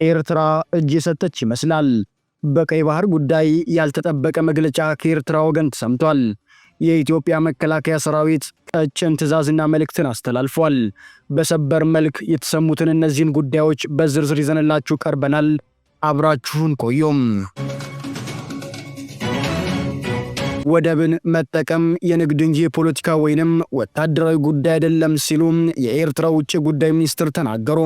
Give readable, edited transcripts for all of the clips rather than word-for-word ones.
ኤርትራ እጅ የሰጠች ይመስላል። በቀይ ባህር ጉዳይ ያልተጠበቀ መግለጫ ከኤርትራ ወገን ተሰምቷል። የኢትዮጵያ መከላከያ ሰራዊት ቀጭን ትዕዛዝና መልእክትን አስተላልፏል። በሰበር መልክ የተሰሙትን እነዚህን ጉዳዮች በዝርዝር ይዘንላችሁ ቀርበናል። አብራችሁን ቆዩም። ወደብን መጠቀም የንግድ እንጂ የፖለቲካ ወይንም ወታደራዊ ጉዳይ አይደለም ሲሉ የኤርትራ ውጭ ጉዳይ ሚኒስትር ተናገሩ።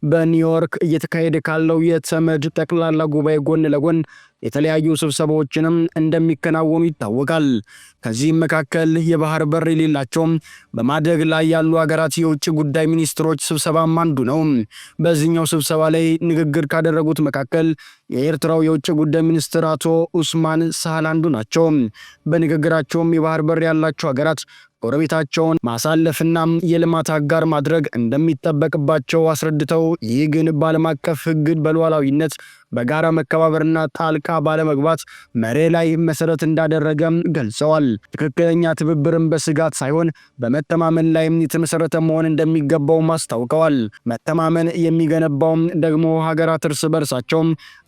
በኒውዮርክ እየተካሄደ ካለው የተመድ ጠቅላላ ጉባኤ ጎን ለጎን የተለያዩ ስብሰባዎችንም እንደሚከናወኑ ይታወቃል። ከዚህም መካከል የባህር በር የሌላቸው በማደግ ላይ ያሉ ሀገራት የውጭ ጉዳይ ሚኒስትሮች ስብሰባም አንዱ ነው። በዚህኛው ስብሰባ ላይ ንግግር ካደረጉት መካከል የኤርትራው የውጭ ጉዳይ ሚኒስትር አቶ ኡስማን ሳህል አንዱ ናቸው። በንግግራቸውም የባህር በር ያላቸው ሀገራት ጎረቤታቸውን ማሳለፍና የልማት አጋር ማድረግ እንደሚጠበቅባቸው አስረድተው ይህ ግን በዓለም አቀፍ ሕግ በሉዓላዊነት በጋራ መከባበርና ጣልቃ ባለመግባት መርህ ላይ መሰረት እንዳደረገም ገልጸዋል። ትክክለኛ ትብብርም በስጋት ሳይሆን በመተማመን ላይ የተመሰረተ መሆን እንደሚገባው አስታውቀዋል። መተማመን የሚገነባውም ደግሞ ሀገራት እርስ በርሳቸው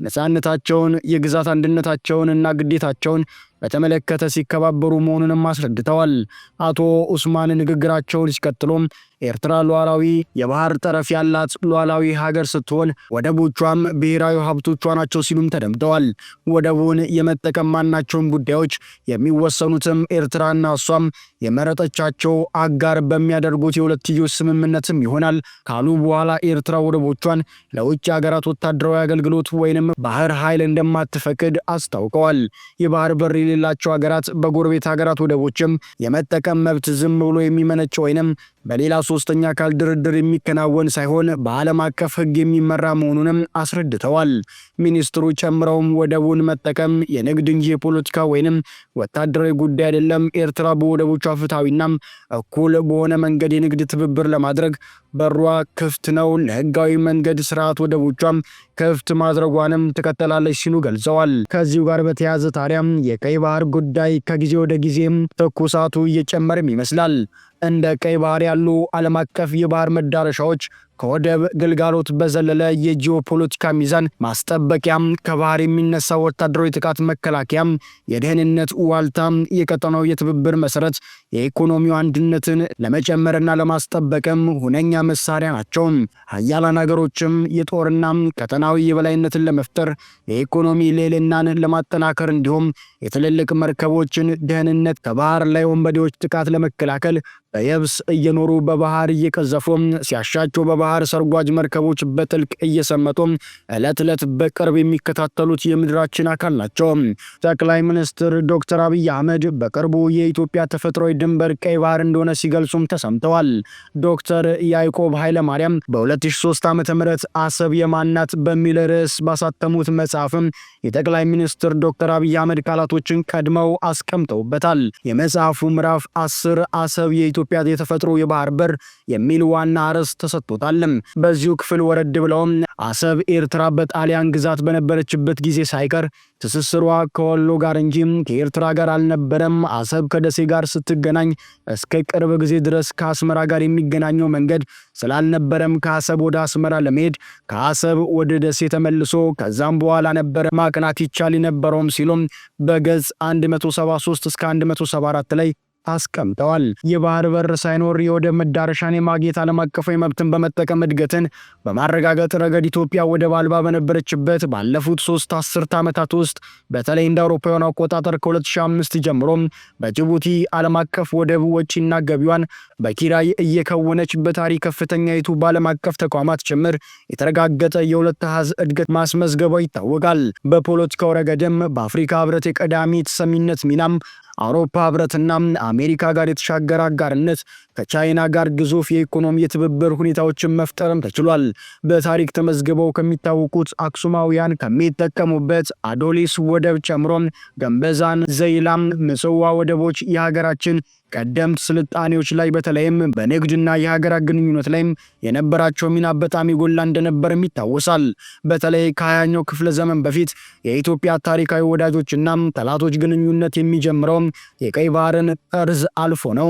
ነፃነታቸውን፣ የግዛት አንድነታቸውንና ግዴታቸውን በተመለከተ ሲከባበሩ መሆኑንም አስረድተዋል። አቶ ኡስማን ንግግራቸውን ሲቀጥሉም ኤርትራ ሉዓላዊ የባህር ጠረፍ ያላት ሉዓላዊ ሀገር ስትሆን ወደቦቿም ብሔራዊ ሀብቶቿ ናቸው ሲሉም ተደምጠዋል። ወደቡን የመጠቀም ማናቸውም ጉዳዮች የሚወሰኑትም ኤርትራና እሷም የመረጠቻቸው አጋር በሚያደርጉት የሁለትዮሽ ስምምነትም ይሆናል ካሉ በኋላ ኤርትራ ወደቦቿን ለውጭ ሀገራት ወታደራዊ አገልግሎት ወይንም ባህር ኃይል እንደማትፈቅድ አስታውቀዋል። የባህር በር የሌላቸው ሀገራት በጎረቤት ሀገራት ወደቦችም የመጠቀም መብት ዝም ብሎ የሚመነጭ ወይንም በሌላ ሶስተኛ አካል ድርድር የሚከናወን ሳይሆን በዓለም አቀፍ ሕግ የሚመራ መሆኑንም አስረድተዋል። ሚኒስትሩ ጨምረውም ወደቡን መጠቀም የንግድ እንጂ የፖለቲካ ወይንም ወታደራዊ ጉዳይ አይደለም። ኤርትራ በወደቦቿ ፍትሐዊና እኩል በሆነ መንገድ የንግድ ትብብር ለማድረግ በሯ ክፍት ነው። ለህጋዊ መንገድ ስርዓት ወደቦቿም ክፍት ማድረጓንም ትቀጥላለች ሲሉ ገልጸዋል። ከዚሁ ጋር በተያያዘ ታዲያም የቀይ ባህር ጉዳይ ከጊዜ ወደ ጊዜም ትኩሳቱ እየጨመረም ይመስላል። እንደ ቀይ ባህር ያሉ ዓለም አቀፍ የባህር መዳረሻዎች ከወደብ ግልጋሎት በዘለለ የጂኦፖለቲካ ሚዛን ማስጠበቂያም፣ ከባህር የሚነሳ ወታደራዊ ጥቃት መከላከያም፣ የደህንነት ዋልታም፣ የቀጠናው የትብብር መሰረት፣ የኢኮኖሚው አንድነትን ለመጨመርና ለማስጠበቅም ሁነኛ መሳሪያ ናቸው። ሀያላን ሀገሮችም የጦርና ቀጠናዊ የበላይነትን ለመፍጠር የኢኮኖሚ ልዕልናን ለማጠናከር እንዲሁም የትልልቅ መርከቦችን ደህንነት ከባህር ላይ ወንበዴዎች ጥቃት ለመከላከል በየብስ እየኖሩ በባህር እየቀዘፉ ሲያሻቸው በባህር ሰርጓጅ መርከቦች በጥልቅ እየሰመጡ ዕለት ዕለት በቅርብ የሚከታተሉት የምድራችን አካል ናቸው። ጠቅላይ ሚኒስትር ዶክተር አብይ አህመድ በቅርቡ የኢትዮጵያ ተፈጥሯዊ ድንበር ቀይ ባህር እንደሆነ ሲገልጹም ተሰምተዋል። ዶክተር ያዕቆብ ኃይለማርያም በ2003 ዓ.ም አሰብ የማናት በሚል ርዕስ ባሳተሙት መጽሐፍም የጠቅላይ ሚኒስትር ዶክተር አብይ አህመድ ቃላቶችን ቀድመው አስቀምጠውበታል። የመጽሐፉ ምዕራፍ 10 አሰብ የኢትዮጵያ የተፈጥሮ የባህር በር የሚል ዋና አርዕስት ተሰጥቶታል። በዚሁ ክፍል ወረድ ብለውም አሰብ ኤርትራ በጣሊያን ግዛት በነበረችበት ጊዜ ሳይቀር ትስስሯ ከወሎ ጋር እንጂ ከኤርትራ ጋር አልነበረም። አሰብ ከደሴ ጋር ስትገናኝ እስከ ቅርብ ጊዜ ድረስ ከአስመራ ጋር የሚገናኘው መንገድ ስላልነበረም ከአሰብ ወደ አስመራ ለመሄድ ከአሰብ ወደ ደሴ ተመልሶ ከዛም በኋላ ነበር ማቅናት ይቻል የነበረውም ሲሉም በገጽ 173 እስከ 174 ላይ አስቀምጠዋል። የባህር በር ሳይኖር የወደብ መዳረሻን የማግኘት ዓለም አቀፋዊ መብትን በመጠቀም እድገትን በማረጋገጥ ረገድ ኢትዮጵያ ወደብ አልባ በነበረችበት ባለፉት 3 አስርት ዓመታት ውስጥ በተለይ እንደ አውሮፓውያን አቆጣጠር ከ2005 ጀምሮ በጅቡቲ ዓለም አቀፍ ወደብ ወጪና ገቢዋን በኪራይ እየከወነች በታሪክ ከፍተኛይቱ በዓለም አቀፍ ተቋማት ጭምር የተረጋገጠ የሁለት አሃዝ እድገት ማስመዝገቧ ይታወቃል። በፖለቲካው ረገድም በአፍሪካ ህብረት የቀዳሚ ተሰሚነት ሚናም አውሮፓ ህብረትና አሜሪካ ጋር የተሻገረ አጋርነት ከቻይና ጋር ግዙፍ የኢኮኖሚ የትብብር ሁኔታዎችን መፍጠርም ተችሏል። በታሪክ ተመዝግበው ከሚታወቁት አክሱማውያን ከሚጠቀሙበት አዶሊስ ወደብ ጨምሮ ገንበዛን፣ ዘይላም፣ ምጽዋ ወደቦች የሀገራችን ቀደምት ስልጣኔዎች ላይ በተለይም በንግድና የሀገራት ግንኙነት ላይ የነበራቸው ሚና በጣም የጎላ እንደነበርም ይታወሳል። በተለይ ከ20ኛው ክፍለ ዘመን በፊት የኢትዮጵያ ታሪካዊ ወዳጆችና ጠላቶች ግንኙነት የሚጀምረው የቀይ ባህርን ጠርዝ አልፎ ነው።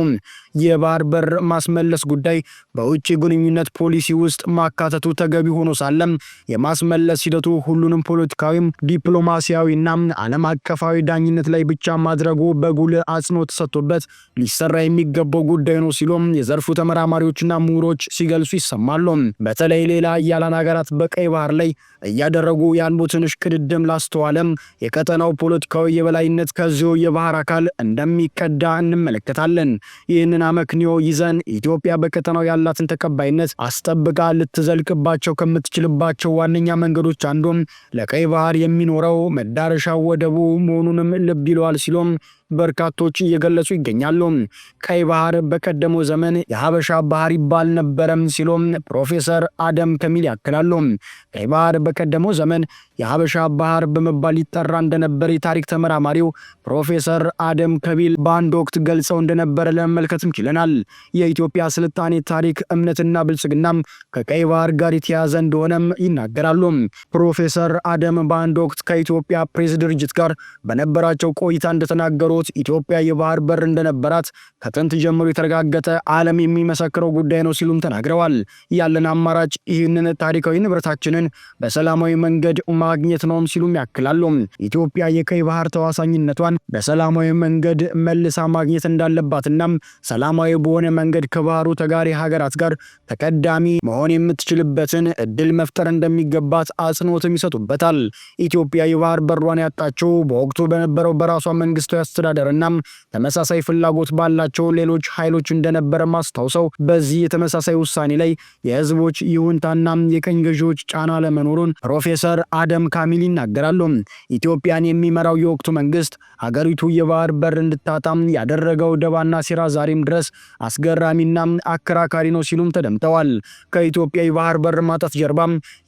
የባህር በር ማስመለስ ጉዳይ በውጭ ግንኙነት ፖሊሲ ውስጥ ማካተቱ ተገቢ ሆኖ ሳለም የማስመለስ ሂደቱ ሁሉንም ፖለቲካዊም ዲፕሎማሲያዊና ዓለም አቀፋዊ ዳኝነት ላይ ብቻ ማድረጉ በጉልህ አጽንኦት ተሰጥቶበት ሊሰራ የሚገባው ጉዳይ ነው ሲሉም የዘርፉ ተመራማሪዎችና ምሁሮች ሲገልጹ ይሰማሉ። በተለይ ሌላ ሀያላን ሀገራት በቀይ ባህር ላይ እያደረጉ ያሉትን እሽቅድድም ላስተዋለም የቀጠናው ፖለቲካዊ የበላይነት ከዚሁ የባህር አካል እንደሚቀዳ እንመለከታለን። ይህንን አመክንዮ ይዘን ኢትዮጵያ በቀጠናው ያላትን ተቀባይነት አስጠብቃ ልትዘልቅባቸው ከምትችልባቸው ዋነኛ መንገዶች አንዱም ለቀይ ባህር የሚኖረው መዳረሻ ወደቡ መሆኑንም ልብ ይለዋል ሲሉም በርካቶች እየገለጹ ይገኛሉ። ቀይ ባህር በቀደመው ዘመን የሀበሻ ባህር ይባል ነበረም ሲሉም ፕሮፌሰር አደም ከሚል ያክላሉ። ቀይ ባህር በቀደመው ዘመን የሀበሻ ባህር በመባል ይጠራ እንደነበር የታሪክ ተመራማሪው ፕሮፌሰር አደም ከቢል በአንድ ወቅት ገልጸው እንደነበረ ለመመልከትም ችለናል። የኢትዮጵያ ስልጣኔ ታሪክ እምነትና ብልጽግናም ከቀይ ባህር ጋር የተያዘ እንደሆነም ይናገራሉ። ፕሮፌሰር አደም በአንድ ወቅት ከኢትዮጵያ ፕሬስ ድርጅት ጋር በነበራቸው ቆይታ እንደተናገሩ ኢትዮጵያ የባህር በር እንደነበራት ከጥንት ጀምሮ የተረጋገጠ ዓለም የሚመሰክረው ጉዳይ ነው ሲሉም ተናግረዋል። ያለን አማራጭ ይህንን ታሪካዊ ንብረታችንን በሰላማዊ መንገድ ማግኘት ነውም ሲሉም ያክላሉ። ኢትዮጵያ የቀይ ባህር ተዋሳኝነቷን በሰላማዊ መንገድ መልሳ ማግኘት እንዳለባትና ሰላማዊ በሆነ መንገድ ከባህሩ ተጋሪ ሀገራት ጋር ተቀዳሚ መሆን የምትችልበትን እድል መፍጠር እንደሚገባት አጽንኦትም ይሰጡበታል። ኢትዮጵያ የባህር በሯን ያጣችው በወቅቱ በነበረው በራሷ መንግስታዊ አስተዳደርና ተመሳሳይ ፍላጎት ባላቸው ሌሎች ኃይሎች እንደነበረ ማስታውሰው በዚህ የተመሳሳይ ውሳኔ ላይ የህዝቦች ይሁንታና የቀኝ ገዢዎች ጫና ለመኖሩን ፕሮፌሰር አደም ካሚል ይናገራሉ። ኢትዮጵያን የሚመራው የወቅቱ መንግስት ሀገሪቱ የባህር በር እንድታጣም ያደረገው ደባና ሴራ ዛሬም ድረስ አስገራሚና አከራካሪ ነው ሲሉም ተደምጠዋል። ከኢትዮጵያ የባህር በር ማጣት ጀርባ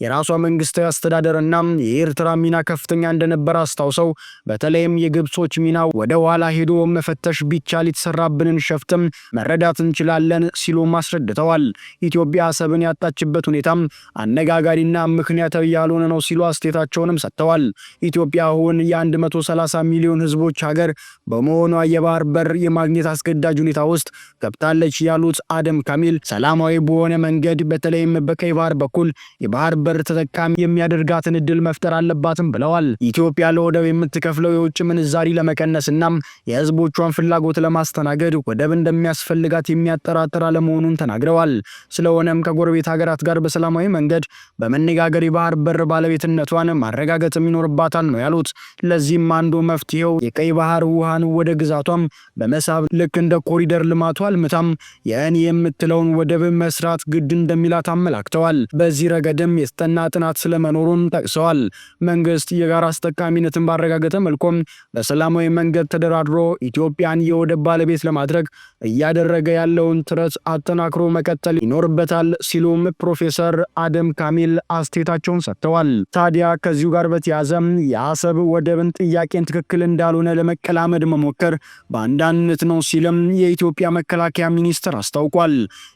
የራሷ መንግስታዊ አስተዳደርና የኤርትራ ሚና ከፍተኛ እንደነበረ አስታውሰው በተለይም የግብጾች ሚና ወደ ኋላ ሄዶ መፈተሽ ቢቻል የተሰራብንን ሸፍትም መረዳት እንችላለን ሲሉ አስረድተዋል። ኢትዮጵያ አሰብን ያጣችበት ሁኔታም አነጋጋሪና ምክንያታዊ ያልሆነ ነው ሲሉ አስተያየታቸውንም ሰጥተዋል። ኢትዮጵያ አሁን የ130 ሚሊዮን ህዝቦች ሀገር በመሆኗ የባህር በር የማግኘት አስገዳጅ ሁኔታ ውስጥ ገብታለች ያሉት አደም ካሚል ሰላማዊ በሆነ መንገድ በተለይም በቀይ ባህር በኩል የባህር በር ተጠቃሚ የሚያደርጋትን እድል መፍጠር አለባትም ብለዋል። ኢትዮጵያ ለወደብ የምትከፍለው የውጭ ምንዛሪ ለመቀነስና የህዝቦቿን ፍላጎት ለማስተናገድ ወደብ እንደሚያስፈልጋት የሚያጠራጥር አለመሆኑን ተናግረዋል። ስለሆነም ከጎረቤት ሀገራት ጋር በሰላማዊ መንገድ በመነጋገር የባህር በር ባለቤትነቷን ማረጋገጥ ይኖርባታል ነው ያሉት። ለዚህም አንዱ መፍትሄው የቀይ ባህር ውሃን ወደ ግዛቷም በመሳብ ልክ እንደ ኮሪደር ልማቷ አልምታም የእኔ የምትለውን ወደብ መስራት ግድ እንደሚላት አመላክተዋል። በዚህ ረገድም የተጠና ጥናት ስለመኖሩን ጠቅሰዋል። መንግስት የጋራ አስጠቃሚነትን ባረጋገጠ መልኩም በሰላማዊ መንገድ ተደራድሮ ኢትዮጵያን የወደብ ባለቤት ለማድረግ እያደረገ ያለውን ጥረት አጠናክሮ መቀጠል ይኖርበታል ሲሉም ፕሮፌሰር አደም ካሚል አስተያየታቸውን ሰጥተዋል። ታዲያ ከዚሁ ጋር በተያያዘ የአሰብ ወደብን ጥያቄን ትክክል እንዳልሆነ ለመቀላመድ መሞከር በአንዳነት ነው ሲልም የኢትዮጵያ መከላከያ ሚኒስቴር አስታውቋል።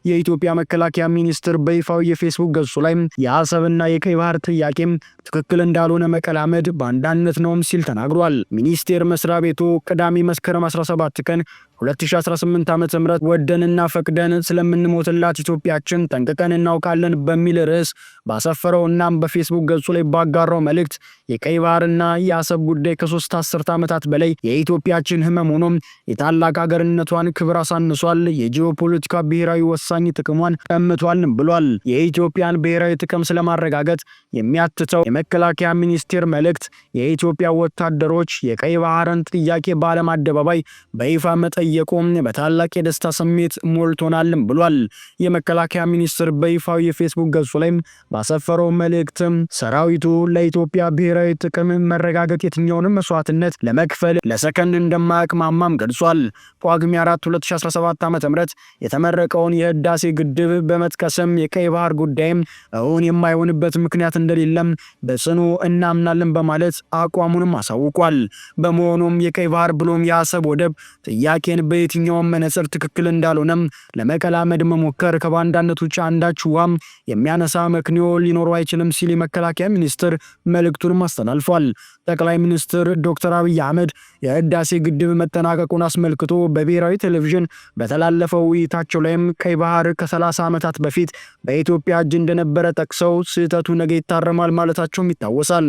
የኢትዮጵያ መከላከያ ሚኒስቴር በይፋዊ የፌስቡክ ገጹ ላይ የአሰብና የቀይ ባህር ጥያቄም ትክክል እንዳልሆነ መቀላመድ በአንዳነት ነውም ሲል ተናግሯል። ሚኒስቴር መስሪያ ቤቱ ቅዳሜ መስከረም 17 ቀን 2018 ዓ.ም ወደንና ፈቅደን ስለምንሞትላት ኢትዮጵያችን ጠንቅቀን እናውቃለን በሚል ርዕስ ባሰፈረውና በፌስቡክ ገጹ ላይ ባጋራው መልእክት የቀይ ባህርና የአሰብ ጉዳይ ከ3 አስርት ዓመታት በላይ የኢትዮጵያችን ህመም ሆኖም የታላቅ ሀገርነቷን ክብር አሳንሷል፣ የጂኦፖለቲካ ብሔራዊ ወሳኝ ጥቅሟን ቀምቷል ብሏል። የኢትዮጵያን ብሔራዊ ጥቅም ስለማረጋገጥ የሚያትተው የመከላከያ ሚኒስቴር መልእክት የኢትዮጵያ ወታደሮች የቀይ ባህርን ጥያቄ በዓለም አደባባይ በይፋ መጠየቁ በታላቅ የደስታ ስሜት ሞልቶናልም ብሏል። የመከላከያ ሚኒስቴር በይፋዊ የፌስቡክ ገጹ ላይ ባሰፈረው መልእክት ሰራዊቱ ለኢትዮጵያ ብሔራዊ ጥቅም መረጋገጥ የትኛውንም መስዋዕትነት ለመክፈል ለሰከንድ እንደማያቅማማም ገልጿል። ጳጉሜ 4 2017 ዓ.ም የተመረቀውን የህዳሴ ግድብ በመጥቀስም የቀይ ባህር ጉዳይም እውን የማይሆንበት ምክንያት እንደሌለም በጽኑ እናምናለን በማለት አቋሙንም አሳውቋል። በመሆኑም የቀይ ባህር ብሎም የአሰብ ወደብ ጥያቄን በየትኛውም መነጽር ትክክል እንዳልሆነም ለመቀላመድ መሞከር ከባንዳነት ውጭ አንዳች ውሃም የሚያነሳ መክንዮ ሊኖረው አይችልም ሲል የመከላከያ ሚኒስትር መልእክቱን አስተላልፏል። ጠቅላይ ሚኒስትር ዶክተር አብይ አህመድ የህዳሴ ግድብ መጠናቀቁን አስመልክቶ በብሔራዊ ቴሌቪዥን በተላለፈው ውይይታቸው ላይም ቀይ ባህር ከ30 ዓመታት በፊት በኢትዮጵያ እጅ እንደነበረ ጠቅሰው ስህተቱ ነገ ይታረማል ማለታቸውም ይታወሳል።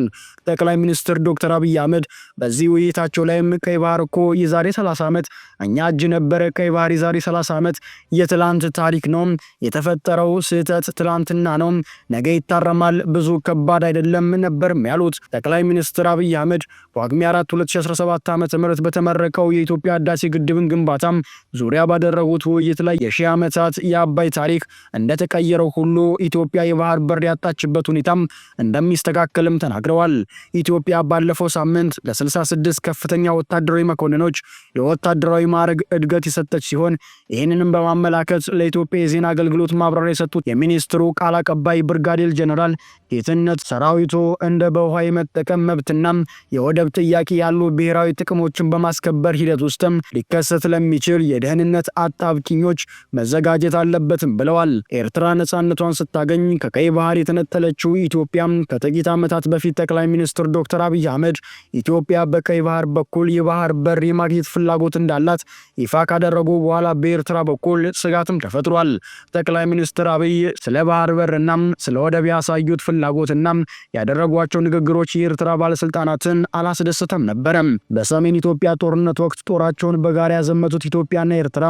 ጠቅላይ ሚኒስትር ዶክተር አብይ አህመድ በዚህ ውይይታቸው ላይም ቀይ ባህር እኮ የዛሬ 30 ዓመት እኛ እጅ ነበረ፣ ቀይ ባህር የዛሬ 30 ዓመት የትላንት ታሪክ ነው፣ የተፈጠረው ስህተት ትላንትና ነው፣ ነገ ይታረማል፣ ብዙ ከባድ አይደለም ነበርም ያሉት ጠቅላይ ሚኒስትር አብይ አህመድ በጳጉሜ 4 2017 ዓ.ም በተመረቀው የኢትዮጵያ ህዳሴ ግድብን ግንባታም ዙሪያ ባደረጉት ውይይት ላይ የሺህ ዓመታት የአባይ ታሪክ እንደተቀየረው ሁሉ ኢትዮጵያ የባህር በር ያጣችበት ሁኔታም እንደሚስተካከልም ተናግረዋል። ኢትዮጵያ ባለፈው ሳምንት ለ66 ከፍተኛ ወታደራዊ መኮንኖች የወታደራዊ ማዕረግ እድገት የሰጠች ሲሆን ይህንንም በማመላከት ለኢትዮጵያ የዜና አገልግሎት ማብራሪያ የሰጡት የሚኒስትሩ ቃል አቀባይ ብርጋዴር ጀነራል ጌትነት ሰራዊቱ እንደ በውሃ የመጠቀም መብትና የወደብ ጥያቄ ያሉ ብሔራዊ ጥቅሞችን በማስከበር ሂደት ውስጥም ሊከሰት ለሚችል የደህንነት አጣብቂኞች መዘጋጀት አለበትም ብለዋል። ኤርትራ ነጻነቷን ስታገኝ ከቀይ ባህር የተነጠለችው ኢትዮጵያ ከጥቂት ዓመታት በፊት ጠቅላይ ሚኒስትር ዶክተር አብይ አህመድ ኢትዮጵያ በቀይ ባህር በኩል የባህር በር የማግኘት ፍላጎት እንዳላት ይፋ ካደረጉ በኋላ በኤርትራ በኩል ስጋትም ተፈጥሯል። ጠቅላይ ሚኒስትር አብይ ስለ ባህር በርና ስለ ወደብ ያሳዩት ፍላጎትና ያደረጓቸው ንግግሮች የኤርትራ ባለስልጣናትን አላስደሰተም ነበር። በሰሜን ኢትዮጵያ ጦርነት ወቅት ጦራቸውን በጋራ ያዘመቱት ኢትዮጵያና ኤርትራ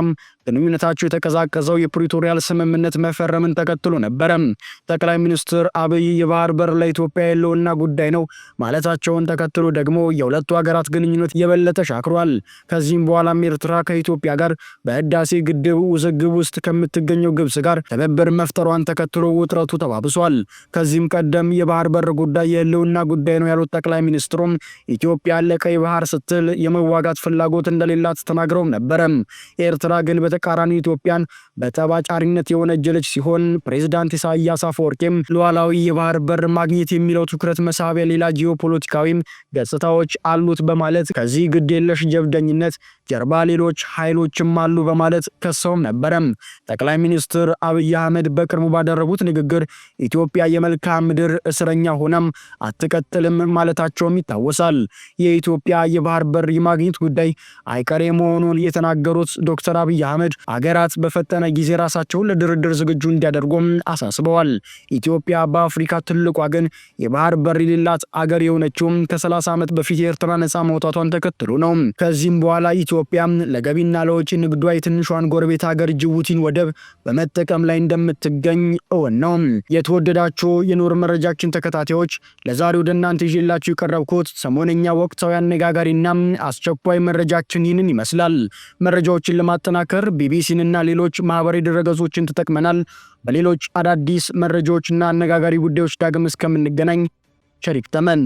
ግንኙነታቸው የተቀዛቀዘው የፕሪቶሪያል ስምምነት መፈረምን ተከትሎ ነበር። ጠቅላይ ሚኒስትር አብይ የባህር በር ለኢትዮጵያ የህልውና ጉዳይ ነው ማለታቸውን ተከትሎ ደግሞ የሁለቱ ሀገራት ግንኙነት የበለጠ ሻክሯል። ከዚህም በኋላም ኤርትራ ከኢትዮጵያ ጋር በህዳሴ ግድብ ውዝግብ ውስጥ ከምትገኘው ግብጽ ጋር ትብብር መፍጠሯን ተከትሎ ውጥረቱ ተባብሷል። ከዚህም ቀደም የባህር በር ጉዳይ የህልውና ጉዳይ ነው ያሉት ጠቅላይ ሚኒስትሩም ኢትዮጵያ ለቀይ ባህር ስትል የመዋጋት ፍላጎት እንደሌላት ተናግረው ነበር። ኤርትራ ግን በተቃራኒ ኢትዮጵያን በጠባጫሪነት የወነጀለች ሲሆን ፕሬዝዳንት ኢሳያስ አፈወርቂም ሉዓላዊ የባህር በር ማግኘት የሚለው ትኩረት መሳቢያ ሌላ ጂኦፖለቲካዊም ገጽታዎች አሉት በማለት ከዚህ ግዴለሽ ጀብደኝነት ጀርባ ሌሎች ኃይሎችም አሉ በማለት ከሰውም ነበር። ጠቅላይ ሚኒስትር አብይ አህመድ በቅርቡ ባደረጉት ንግግር ኢትዮጵያ የመልክዓ ምድር እስረኛ ሆነም አትቀጥልም ማለታቸውም ይታወሳል። የኢትዮጵያ የባህር በር የማግኘት ጉዳይ አይቀሬ መሆኑን የተናገሩት ዶክተር አብይ አህመድ አገራት በፈጠነ ጊዜ ራሳቸውን ለድርድር ዝግጁ እንዲያደርጉም አሳስበዋል። ኢትዮጵያ በአፍሪካ ትልቋ ግን የባህር በር የሌላት አገር የሆነችውም ከ30 ዓመት በፊት የኤርትራ ነፃ መውጣቷን ተከትሎ ነው። ከዚህም በኋላ ኢትዮጵያ ለገቢና ለውጭ ንግዷ የትንሿን ጎረቤት ሀገር ጅቡቲን ወደብ በመጠቀም ላይ እንደምትገኝ እውን ነው። የተወደዳችሁ የኑር መረጃችን ተከታታዮች ለዛሬው ወደ እናንተ ይዤላችሁ የቀረብኩት ሰሞነኛ ወቅታዊ አነጋጋሪና አስቸኳይ መረጃችን ይህንን ይመስላል። መረጃዎችን ለማጠናከር ቢቢሲንና ሌሎች ማህበራዊ ድረገጾችን ተጠቅመናል። በሌሎች አዳዲስ መረጃዎችና አነጋጋሪ ጉዳዮች ዳግም እስከምንገናኝ ቸር ይግጠመን።